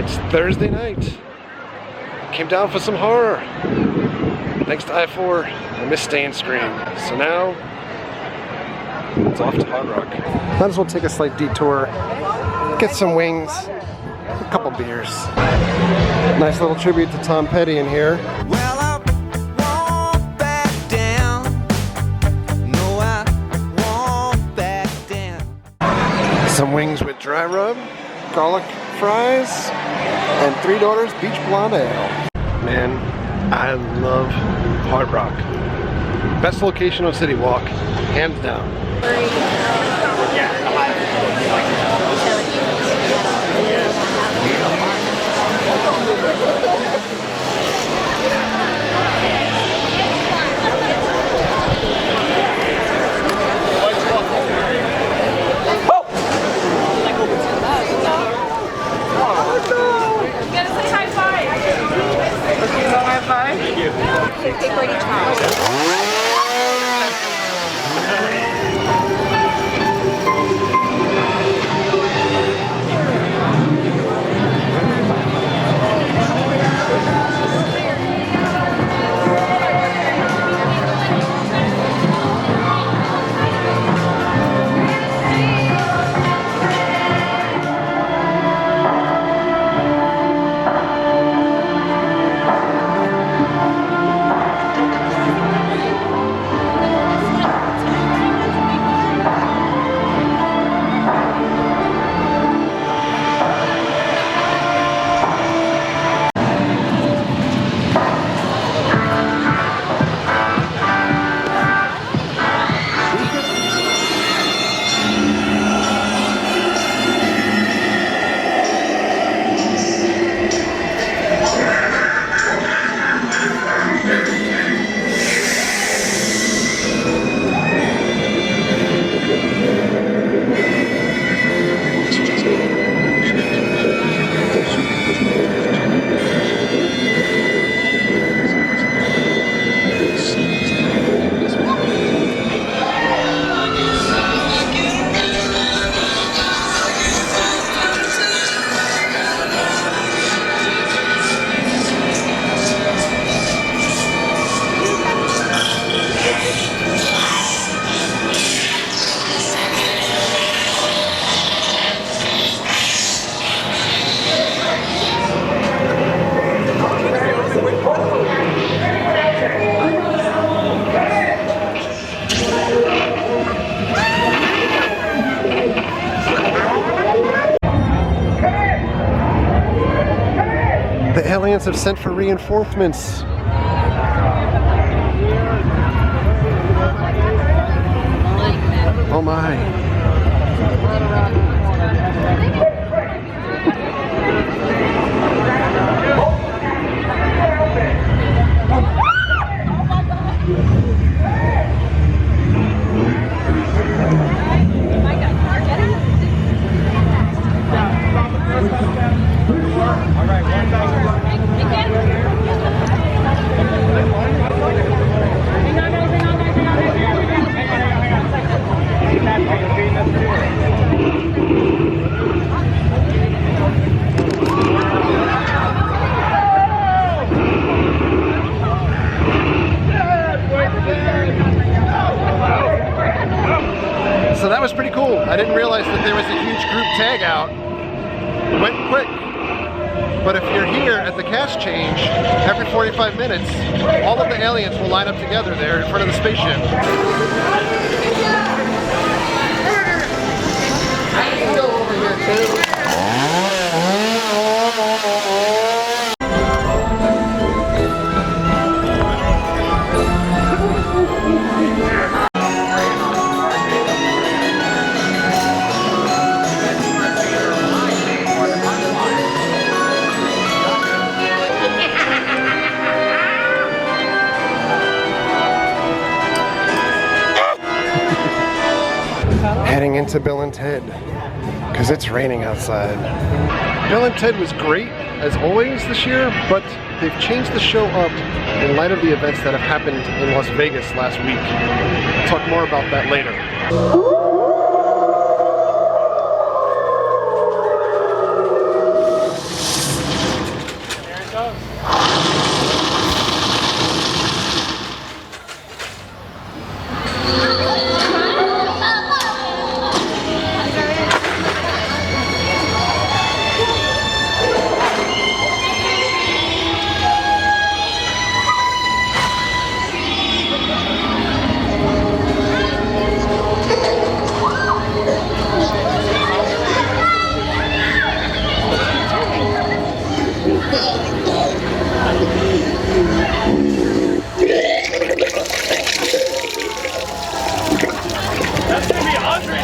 It's Thursday night. Came down for some horror. Thanks to I-4, I missed Stay & Scream. So now, it's off to Hard Rock. Might as well take a slight detour, get some wings, a couple beers. Nice little tribute to Tom Petty in here. Well, I won't back down. No, I won't back down. Some wings with dry rub, garlic fries, and Three Daughters Beach Blonde Ale. Man, I love Hard Rock. Best location on City Walk, hands down. The aliens have sent for reinforcements. Oh my. So that was pretty cool. I didn't realize that there was a huge group tag out. It went quick. But if you're here at the cash change, every 45 minutes, all of the aliens will line up together there in front of the spaceship. I can go over here too. Heading into Bill and Ted, because it's raining outside. Bill and Ted was great, as always this year, but they've changed the show up in light of the events that have happened in Las Vegas last week. I'll talk more about that later. That's gonna be Andre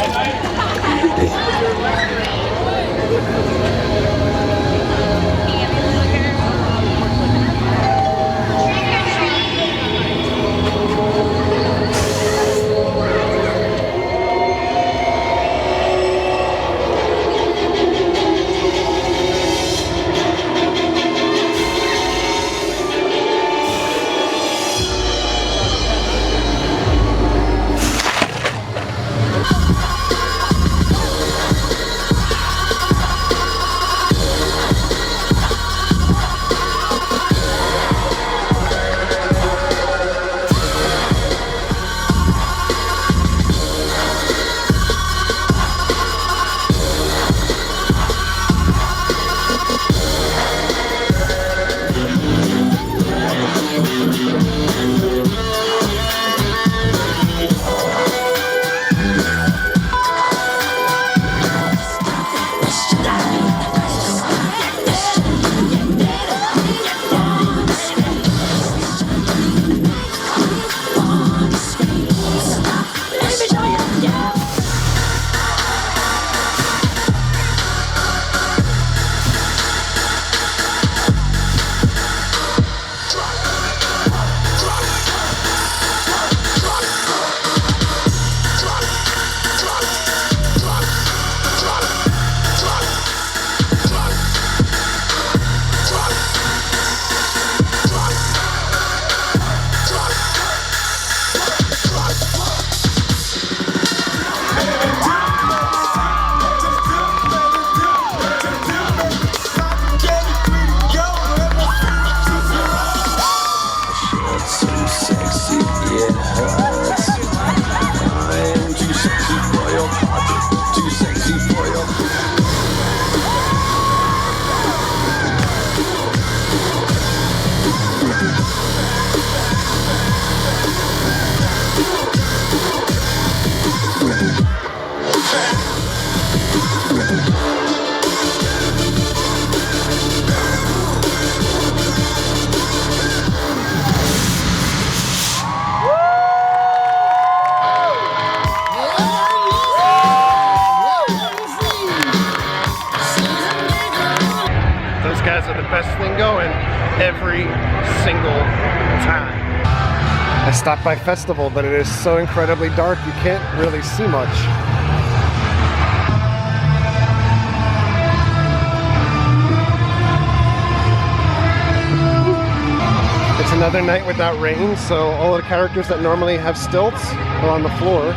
Those guys are the best thing going every single time. I stopped by Festival, but it is so incredibly dark you can't really see much. It's another night without rain, so all the characters that normally have stilts are on the floor.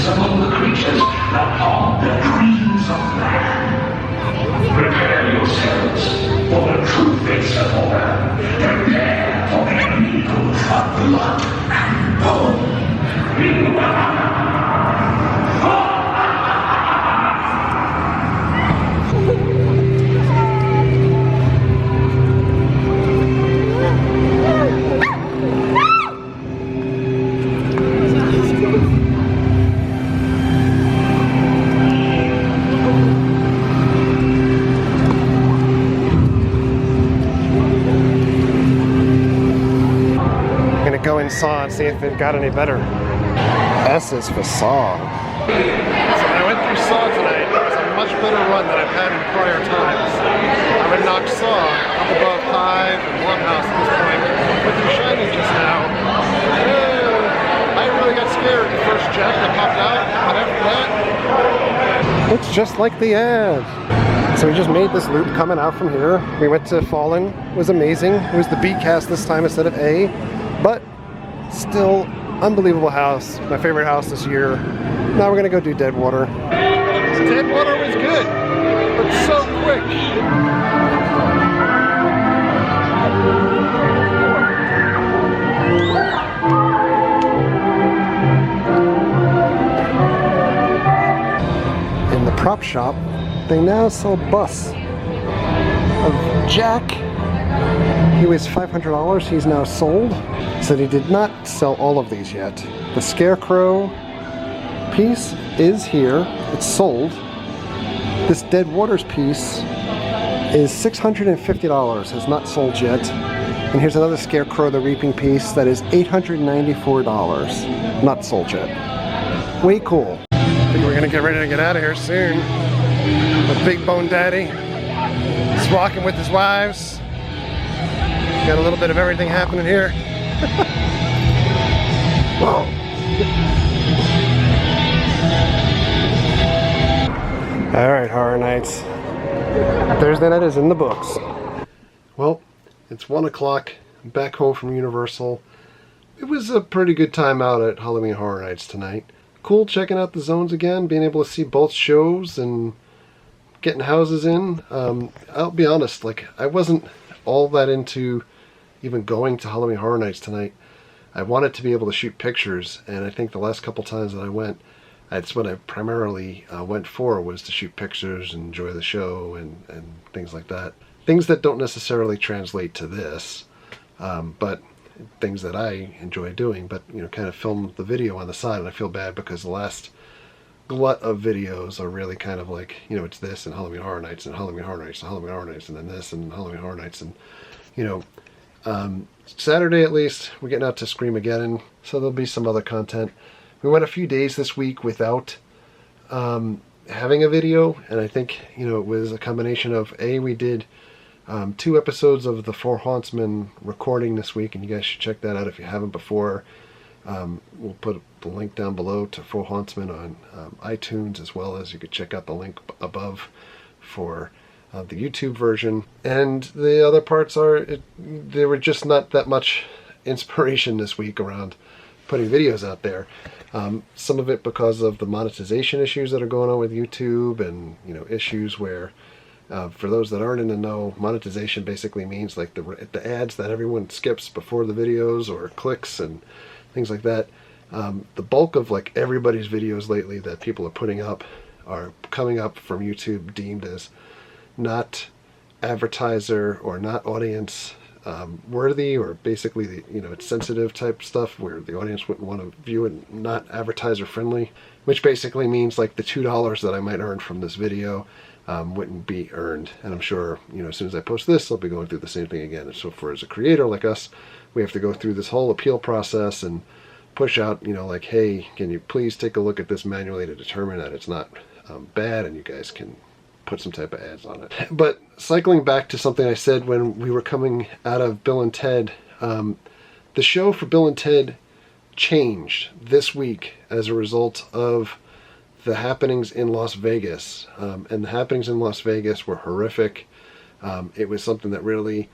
Among the creatures that haunt the dreams of man. Prepare yourselves for the true face of horror. Prepare for the evil of blood and bone. Go in Saw and see if it got any better. S is for Saw. So when I went through Saw tonight, it was a much better run than I've had in prior times. I would knock Saw up above Hive and Blumhouse at this point. Went through Shining just now. I really got scared at the first jet that popped out, but after that, it's just like the ad. So we just made this loop coming out from here. We went to Fallen. It was amazing. It was the B cast this time instead of A, but still Unbelievable house. My favorite house this year. Now we're gonna go do Deadwater. Deadwater was good, but so quick. In the prop shop, they now sell busts of Jack. He was $500. He's now sold. Said he did not sell all of these yet. The Scarecrow piece is here. It's sold. This Dead Waters piece is $650. Has not sold yet. And here's another Scarecrow the Reaping piece that is $894. Not sold yet. Way cool. I think we're gonna get ready to get out of here soon. The Big Bone Daddy is walking with his wives. Got a little bit of everything happening here. Whoa. Alright, Horror Nights. Thursday night is in the books. Well, it's 1 o'clock. I'm back home from Universal. It was a pretty good time out at Halloween Horror Nights tonight. Cool checking out the zones again, being able to see both shows and getting houses in. I'll be honest, like, I wasn't all that into even going to Halloween Horror Nights tonight. I wanted to be able to shoot pictures, and I think the last couple times that I went, that's what I primarily went for, was to shoot pictures and enjoy the show and things like that. Things that don't necessarily translate to this, but things that I enjoy doing, but you know, kind of film the video on the side. And I feel bad because the last glut of videos are really kind of like, you know, it's this and Halloween Horror Nights and Halloween Horror Nights and Halloween Horror Nights and then this and Halloween Horror Nights, and you know, Saturday at least we're getting out to Screamageddon, so there'll be some other content. We went a few days this week without having a video, and I think, you know, it was a combination of we did 2 episodes of the Four Hauntsmen recording this week, and you guys should check that out if you haven't before. We'll put the link down below to Four Hauntsmen on iTunes, as well as you could check out the link above for the YouTube version. And the other parts are, there were just not that much inspiration this week around putting videos out there. Some of it because of the monetization issues that are going on with YouTube, and you know, issues where for those that aren't in the know, monetization basically means like the ads that everyone skips before the videos or clicks and things like that. The bulk of like everybody's videos lately that people are putting up are coming up from YouTube deemed as not advertiser or not audience worthy, or basically, you know, it's sensitive type stuff where the audience wouldn't want to view it, not advertiser friendly, which basically means like the $2 that I might earn from this video wouldn't be earned. And I'm sure, you know, as soon as I post this, I'll be going through the same thing again. And so for as a creator like us, we have to go through this whole appeal process and push out, you know, like, hey, can you please take a look at this manually to determine that it's not bad, and you guys can put some type of ads on it. But cycling back to something I said when we were coming out of Bill and Ted, the show for Bill and Ted changed this week as a result of the happenings in Las Vegas. And the happenings in Las Vegas were horrific. It was something that really,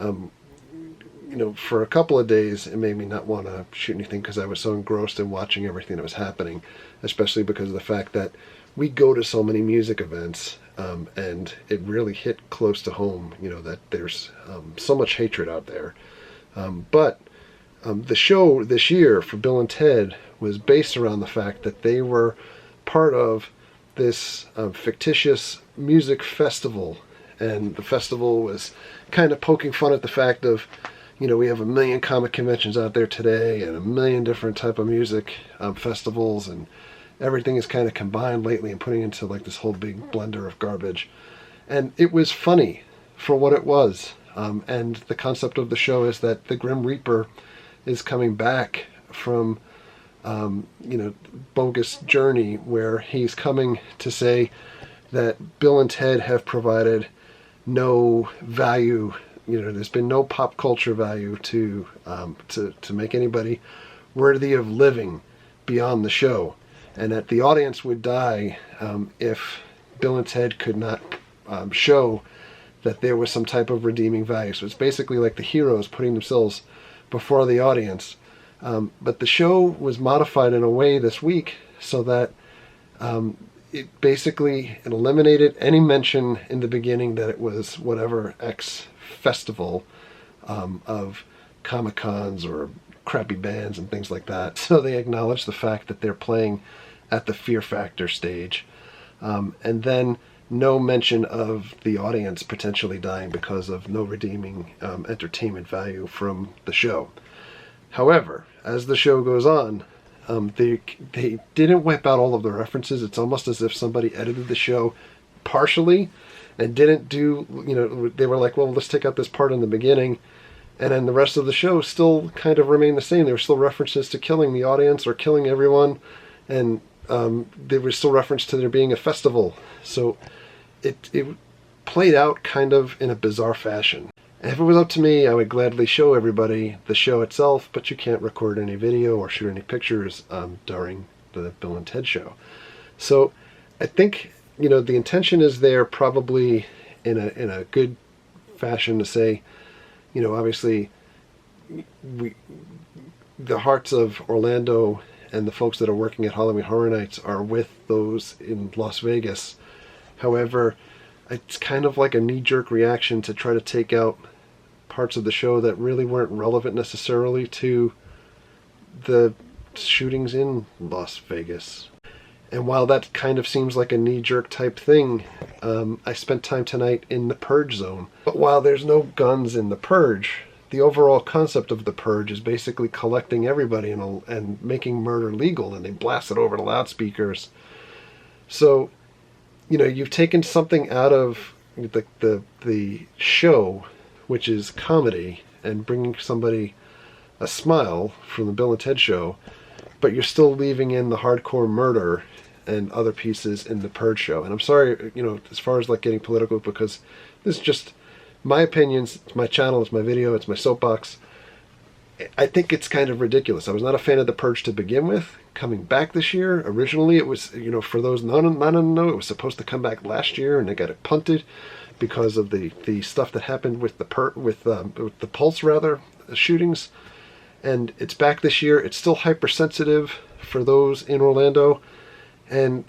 you know, for a couple of days it made me not want to shoot anything because I was so engrossed in watching everything that was happening, especially because of the fact that we go to so many music events, and it really hit close to home, you know, that there's so much hatred out there. But the show this year for Bill and Ted was based around the fact that they were part of this fictitious music festival, and the festival was kind of poking fun at the fact of, you know, we have 1 million comic conventions out there today and 1 million different type of music festivals, and everything is kind of combined lately and putting into like this whole big blender of garbage. And it was funny for what it was. And the concept of the show is that the Grim Reaper is coming back from, you know, bogus journey where he's coming to say that Bill and Ted have provided no value. You know, there's been no pop culture value to make anybody worthy of living beyond the show. And that the audience would die if Bill and Ted could not show that there was some type of redeeming value. So it's basically like the heroes putting themselves before the audience But the show was modified in a way this week so that it basically eliminated any mention in the beginning that it was whatever X festival of Comic-Cons or crappy bands and things like that. So they acknowledge the fact that they're playing at the Fear Factor stage. And then no mention of the audience potentially dying because of no redeeming entertainment value from the show. However, as the show goes on, they didn't wipe out all of the references. It's almost as if somebody edited the show partially and didn't do, they were like, well, let's take out this part in the beginning. And then the rest of the show still kind of remained the same. There were still references to killing the audience or killing everyone. And there was still reference to there being a festival. So it played out kind of in a bizarre fashion. And if it was up to me, I would gladly show everybody the show itself, but you can't record any video or shoot any pictures during the Bill and Ted show. So I think, the intention is there probably in a good fashion to say, obviously the hearts of Orlando and the folks that are working at Halloween Horror Nights are with those in Las Vegas. However, it's kind of like a knee-jerk reaction to try to take out parts of the show that really weren't relevant necessarily to the shootings in Las Vegas. And while that kind of seems like a knee-jerk type thing, I spent time tonight in the Purge zone. But while there's no guns in the Purge, the overall concept of the Purge is basically collecting everybody and making murder legal, and they blast it over the loudspeakers. So, you've taken something out of the show, which is comedy, and bringing somebody a smile from the Bill and Ted show, but you're still leaving in the hardcore murder and other pieces in the Purge show. And I'm sorry, as far as like getting political, because this is just my opinions. It's my channel, it's my video, it's my soapbox. I think it's kind of ridiculous. I was not a fan of the Purge to begin with. Coming back this year, originally it was, for those not know, it was supposed to come back last year, and they got it punted because of the stuff that happened with the Pulse shootings. And it's back this year. It's still hypersensitive for those in Orlando. And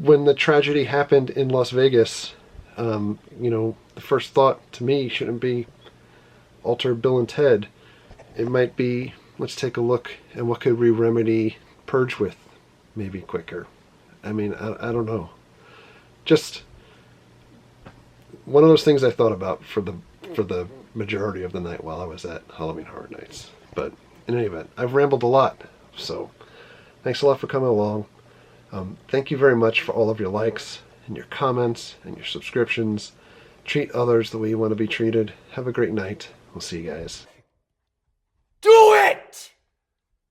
when the tragedy happened in Las Vegas, the first thought to me shouldn't be alter Bill and Ted. It might be, let's take a look at what could we remedy Purge with, maybe quicker. I mean, I don't know. Just one of those things I thought about for the majority of the night while I was at Halloween Horror Nights. But in any event, I've rambled a lot, so thanks a lot for coming along. Thank you very much for all of your likes and your comments and your subscriptions. Treat others the way you want to be treated. Have a great night. We'll see you guys.